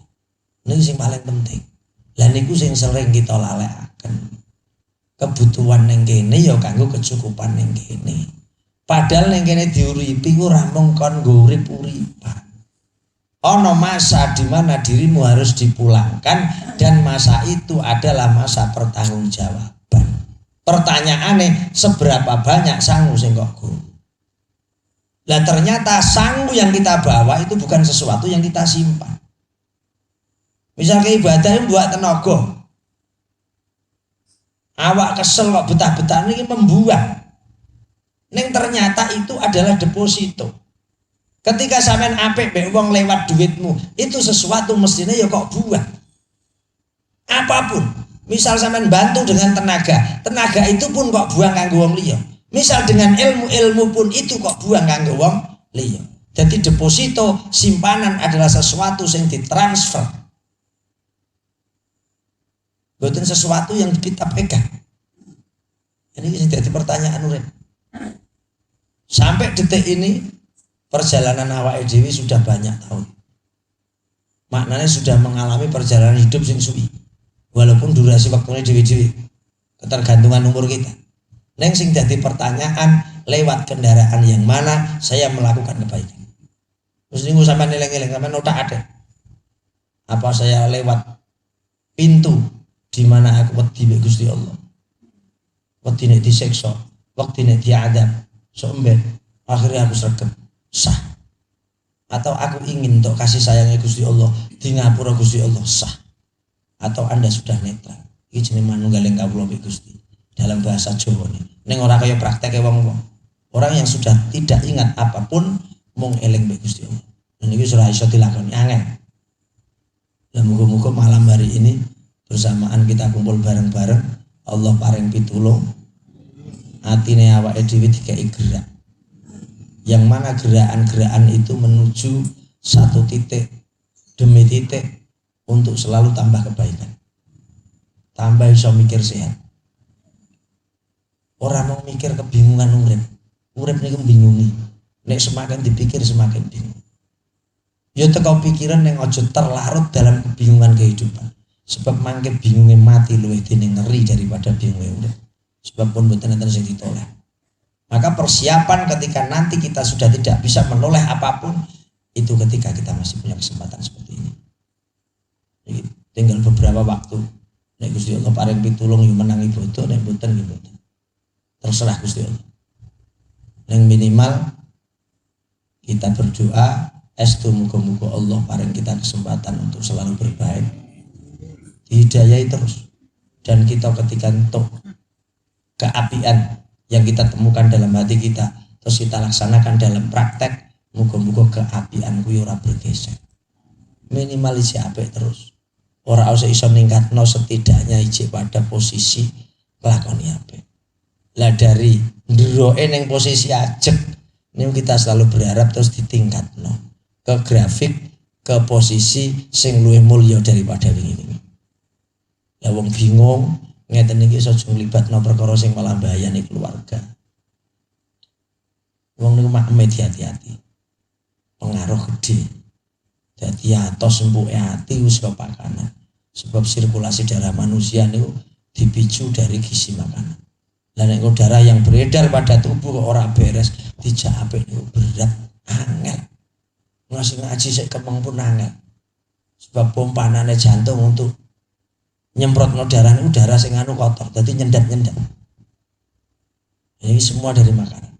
Niku sing paling penting. Lah niku sing sering kita lalekaken. Kebutuhan ning kene ya kanggo kecukupan ning kene. Padahal yang kene diuripi ku ora mung kon nggo urip-uripan. Ono masa di mana dirimu harus dipulangkan dan masa itu adalah masa pertanggungjawaban. Pertanyaannya, seberapa banyak sangu sing kok go? Lah ternyata sangu yang kita bawa itu bukan sesuatu yang kita simpan. Misalnya ibadah buat tenaga, awak kesel kok betah-betah ini membuang. Neng ternyata itu adalah deposito. Ketika sampean apik mbek wong lewat duitmu, itu sesuatu mestinya ya kok buang. Apapun, misal sampean bantu dengan tenaga, tenaga itu pun kok buang kanggo wong liya. Misal dengan ilmu pun itu kok buang kanggo wong liya. Jadi deposito simpanan adalah sesuatu yang ditransfer. Bukan sesuatu yang kita pegang. Ini jadi pertanyaan urip. Sampai detik ini perjalanan awake dhewe sudah banyak tahun. Maknanya sudah mengalami perjalanan hidup sing suwi. Walaupun durasi waktunya dhewe-dhewe ketergantungan umur kita. Neng sing jadi pertanyaan, lewat kendaraan yang mana saya melakukan kebaikan. Terus niku sampean eling-eling, sampean otak ada. Apa saya lewat pintu di mana aku wedi mbek Gusti Allah. Wedi nek disiksa, wedi nek diadab, sok emben akhirnya aku sregep. Sah. Atau aku ingin untuk kasih sayangnya Gusti Allah di ngapura Gusti Allah, sah. Atau Anda sudah netral. Iki jenenge manunggaling kawula mbek Gusti. Dalam bahasa Jawa nih. Neng ora kaya praktek wong-wong. Orang yang sudah tidak ingat apapun mung eling mbek Gusti Allah. Dan iki ora iso dilakoni angel. Dan muga-muga malam hari ini bersamaan kita kumpul bareng-bareng, Allah paring pitulung. Atine awake dhewe dikai gerak. Yang mana gerakan-gerakan itu menuju satu titik demi titik untuk selalu tambah kebaikan. Tambah iso mikir sehat. Orang mau mikir kebingungan urip. Urip niku bingungi. Nek semakin dipikir semakin bingung. Ya teko pikiran yang ojo terlarut dalam kebingungan kehidupan. Sebab mangke bingungnya mati luwih dene ngeri daripada bingungnya urip. Sebab pun mboten enten sing ditoleh. Maka persiapan ketika nanti kita sudah tidak bisa menoleh apapun itu ketika kita masih punya kesempatan seperti ini. Jadi, tinggal beberapa waktu. Nek Gusti Allah paring pitulung yo menang ibadah, nek mboten nggih mboten. Terserah Gusti Allah. Yang minimal kita berdoa estu muga-muga Allah paring kita kesempatan untuk selalu berbaik, dihidayai terus, dan kita ketika entuk keapian yang kita temukan dalam hati kita terus kita laksanakan dalam praktek, muga-muga keapian kuwi ora bergeser, minimal isi apik terus, ora usah iso ningkatno setidaknya iji pada posisi lakoni apik. Lah dari nderoke ning posisi ajeg niku kita selalu berharap terus ditingkatno ke grafik, ke posisi sing luwih mulya daripada wingi-wingi. Ya wong bingung ngeten iki iso nglibatno perkara sing malah bahayani keluarga. Wong niku mak hati-hati. Pengaruh gede. Dadi atos empuke ati wis kepakanan. Sebab sirkulasi darah manusia niku dipicu dari gizi makanan. Lah nek darah yang beredar pada tubuh kok ora beres, dijak apik niku berat, angel. Ngasih ngaji sik kemeng pun angel. Sebab pompanane jantung untuk nyemprotno darah niku darah sing anu kotor, dadi nyendat-nyendat. Ini semua dari makanan.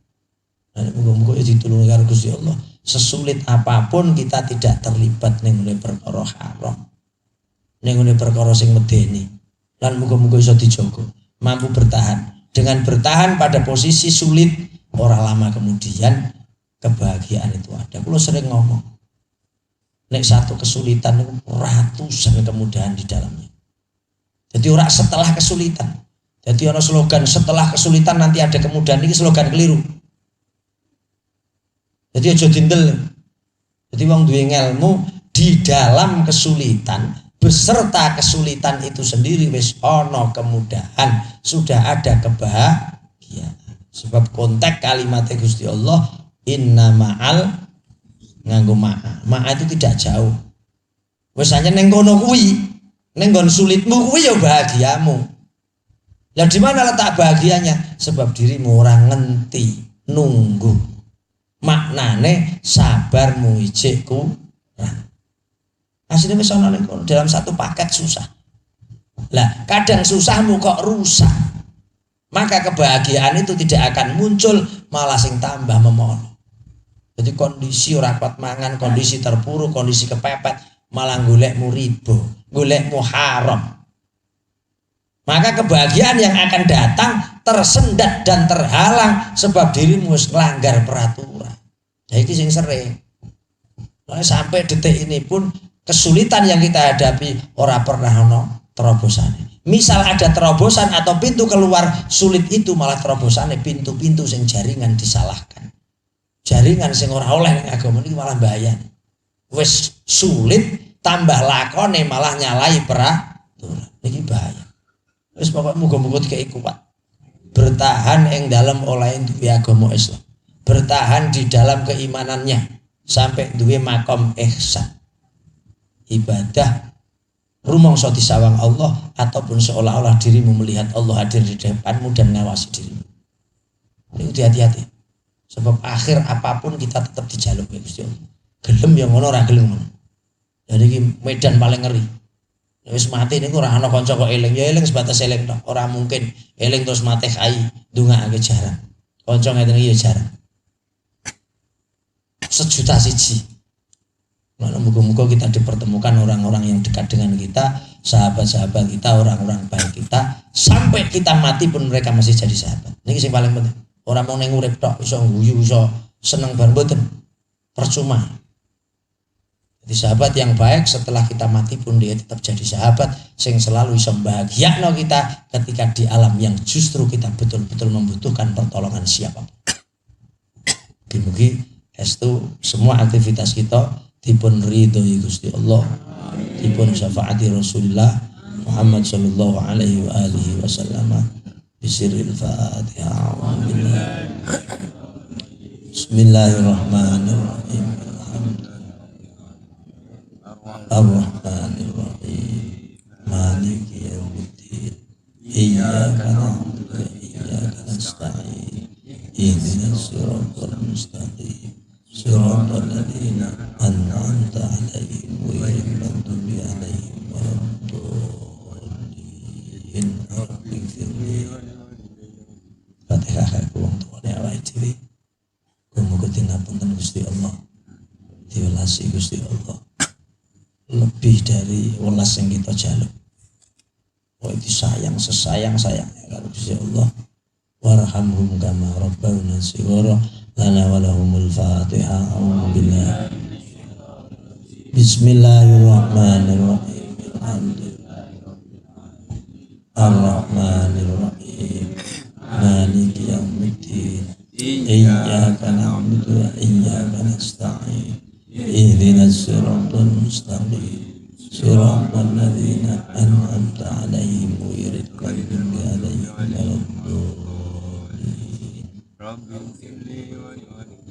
Nah, muga-muga ditulungi karo Gusti Allah. Sesulit apapun kita tidak terlibat ning ngene perkara haram. Ning ngene perkara sing medeni. Lan muga-muga iso dijaga, mampu bertahan. Dengan bertahan pada posisi sulit, orang lama kemudian kebahagiaan itu ada. Kulo sering ngomong, nek satu kesulitan itu ratusan kemudahan di dalamnya. Jadi orang setelah kesulitan. Jadi ono slogan setelah kesulitan nanti ada kemudahan, ini slogan keliru. Jadi aja dindel. Jadi wong duwe ilmu di dalam kesulitan, beserta kesulitan itu sendiri wis ono kemudahan, sudah ada kebahagiaan. Sebab konteks kalimat Gusti Allah inna ma'al nganggo ma'a. Ma'a itu tidak jauh. Wis hanya ning kono kuwi, ning nggon sulitmu kuwi ya bahagiamu. Lah di mana letak bahagianya? Sebab dirimu orang ngenti, nunggu. Maknane sabarmu ijik kurang. Aslinya wis ana ning kono dalam satu paket susah. Lah, kadang susahmu kok rusak. Maka kebahagiaan itu tidak akan muncul, malah sing tambah memono. Jadi kondisi ora kuat mangan, kondisi terpuruk, kondisi kepepet, malah golekmu riba, golekmu haram. Maka kebahagiaan yang akan datang tersendat dan terhalang sebab dirimu wis nglanggar peraturan. Nah, iki sing sering. Nah, sampai detik ini pun kesulitan yang kita hadapi ora pernah ono terobosan. Misal ada terobosan atau pintu keluar sulit, itu malah terobosannya pintu-pintu sing jaringan disalahkan. Jaringan sing ora oleh ning agama ini malah bahaya. Wis sulit tambah lakone malah nyalai peraturan. Iki bahaya. Wis pokoknya muga-muga dikei kuat. Bertahan ing dalam oleh duwe agama Islam. Bertahan di dalam keimanannya sampai duwe makom ihsan. Ibadah rumangsa disawang Allah ataupun seolah-olah dirimu melihat Allah hadir di depanmu dan ngawasi dirimu. Ini hati-hati. Sebab akhir apapun kita tetap dijaluk ya Gusti Allah. Gelem yang ngono ora gelem ngono. Jadi iki medan paling ngeri. Wis mati niku ora ana kanca kok eling, ya eling sebatas eling tok. Ora mungkin eling terus mati kai ndongake jarang. Kanca ngeten iki ya jarang. Sejuta siji. Lalu muga-muga kita dipertemukan orang-orang yang dekat dengan kita, sahabat-sahabat kita, orang-orang baik kita, sampai kita mati pun mereka masih jadi sahabat. Niki sing paling penting. Ora mau ning urip tok iso guyu, iso seneng bareng mboten. Percuma. Jadi sahabat yang baik setelah kita mati pun dia tetap jadi sahabat sing selalu bisa membahagiakan kita ketika di alam yang justru kita betul-betul membutuhkan pertolongan siapapun. Mugi-mugi estu semua aktivitas kita dipun ridhoi Gusti Allah, dipun syafaati Rasulullah Muhammad sallallahu alaihi wa alihi wasallam. Bisiril Fatihah. Bismillahirrahmanirrahim. Ar-Rahmanir-Rahim. Maliki yaumiddin. Iyyaka na'budu wa iyyaka nasta'in. Ihdinas siratal mustaqim. Siratal ladzina an'amta 'alaihim ghairil maghdubi 'alaihim waladdallin. Fatihah kanggo wong tuane awake dhewe. Muga-muga tingapunten Gusti Allah. Diwelasi Gusti Allah. Lebih dari welas yang kita jaluk. Oh itu sayang sesayang-sayangnya kalau Gusti Allah. Warhamhum kama rabbawna shighara. Lana walahumul Fatihah. Alhamdulillah. Bismillahirrahmanirrahim. Ar-Rahmanir-Rahim. Maliki yaumiddin. Iyyaka na'budu wa iyyaka nasta'in. Ihdinas siratal mustaqim. Siratal ladzina an'amta 'alaihim ghairil maghdubi 'alaihim waladdallin.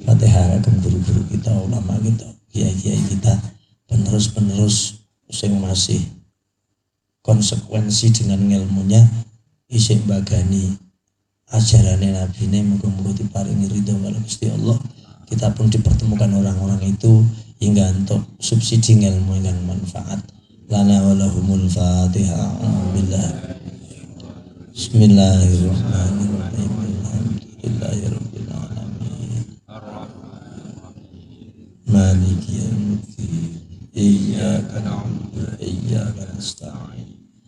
Fatihah ke guru-guru kita, ulama kita, kiai-kiai kita, penerus-penerus sing masih konsekuensi dengan ilmunya isih bagani ajarane nabine. Muga-muga diparingi ridho karo Gusti Allah. Kita pun dipertemukan orang-orang itu hingga untuk subsidi ilmu yang manfaat. Lana walahumul Fatihah. Alhamdulillah. Bismillahirrahmanirrahim. Alhamdulillahirabbil alamin. Maliki yaumiddin. Iyyaka na'budu wa iyyaka nasta'in.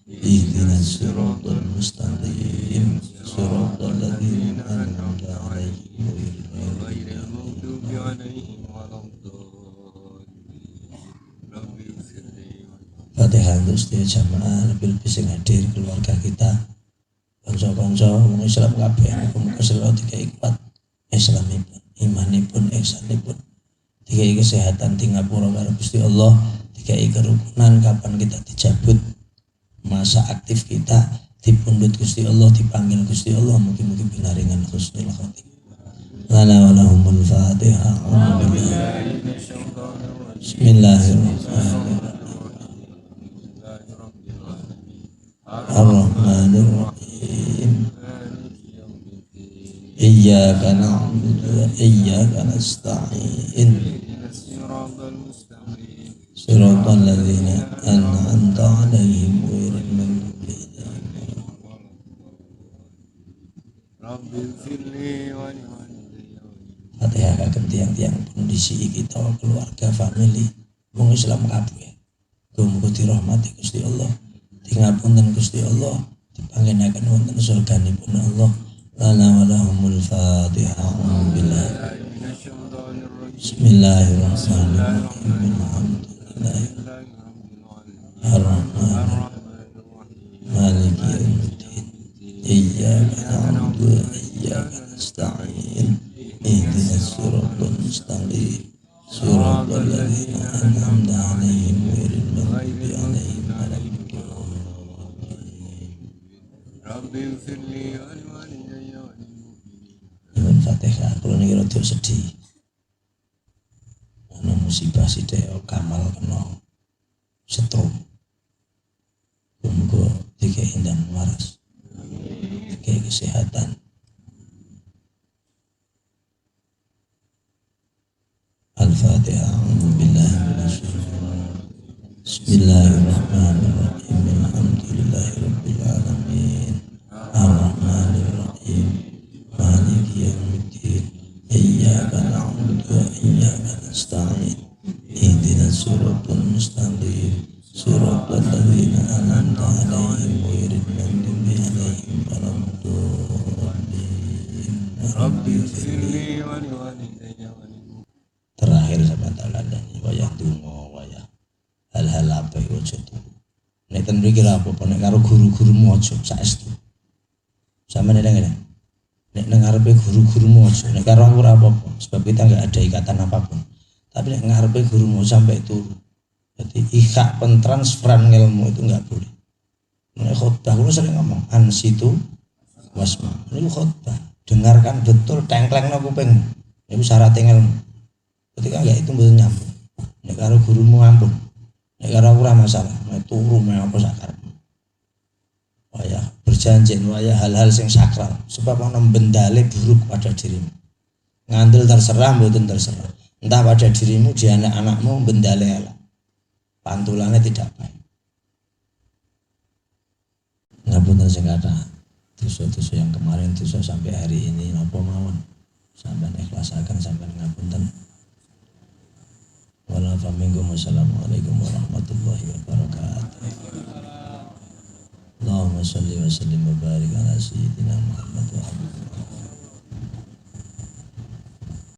Ihdinas siratal mustaqim. Siratal ladzina an'amta 'alaihim ghairil maghdubi 'alaihim waladdallin. Fatihah untuk setiap jamaah, lebih-lebih sing hadir keluarga kita, kanca-kanca wong Islam kabeh, muga selalu dikai kuat Islamipun, imanipun, ihsanipun. Dikai kesehatan tingapura karo Gusti Allah, dikai kerukunan kapan kita dicabut masa aktif kita dipundhut Gusti Allah, dipanggil Gusti Allah, mugi-mugi binaringan husnul khotimah. Lana walahumul Fatihah. Bismillahirrahmanirrahim. Ar-Rahmanir-Rahim. Iyyaka na'budu wa iyyaka nasta'in. Siratal ladzina an'amta 'alaihim ghairil maghdubi 'alaihim. Rabbi firli wa liwalidayya. Fatihah kagem tiang-tiang kondisi kita keluarga family wong Islam kabeh. Muga dirahmati Gusti Allah, tingapunten Gusti Allah, dipanggenaken wonten surganipun Allah. Lana walahumul Fatihah. Bismillahirrahmanirrahim. Alhamdulillah. Maliki yaumiddin. Iyyaka na'budu wa iyyaka nasta'in. Ihdinas siratal mustaqim. Siratal ladzina an'amta 'alaihim ghairil maghdubi 'alaihim waladdallin. Rabbi firli wa liwalidayya. Nyuwun Fatihah, kula niki rada sedih. Ana musibah sithik Kamal kena stroke. Muga dikei ndang waras. Dikei kesehatan. Al-Fatihah. Bismillahirrahmanirrahim. Alhamdulillahirabbil alamin. Ar-Rahmanirrahim. Maliki yaumiddin. Iyyaka na'budu wa iyyaka nasta'in. Ihdinas siratal mustaqim. Siratal ladzina an'amta 'alaihim ghairil maghdubi 'alaihim waladdallin. Rabbi firli wa liwalidayya. Terakhir sampeyan tak kandhani wayah donga, wayah hal-hal apik aja turu. Nek ten mriki ra apa-apa, nek karo guru-gurumu aja saestu. Sampeyan eling-eling. Nek nang ngarepe guru-gurumu aja, nek karo aku ora apa-apa, sebab kita enggak ada ikatan apapun. Tapi nek ngarepe gurumu sampai turu. Jadi ikhak pentransferan ilmu itu enggak boleh. Nek khotbah kula sering ngomong, ansitu wasma. Niku khotbah, dengarkan betul, tengklengno kupingmu. Niku syarat ilmu. Ketika enggak itu mboten nyambung. Nek karo gurumu ampun. Nek karo ora masalah, nek turu mek apa sakarepmu. Wayah berjanji, wayah hal-hal sing sakral, sebab ana bendale buruk pada dirimu. Ngandel terserah mboten terserah. Entah pada dirimu, di anak-anakmu bendale elek. Pantulannya tidak baik. Ngapunten sing kathah. Dosa-dosa yang kemarin, dosa sampai hari ini napa mawon. Sampeyan ikhlasaken, sampeyan ngapunten. Wassalamualaikum warahmatullahi wabarakatuh. Allahumma sholli wa sallim wa barik ala sayyidina Muhammad wa alihi.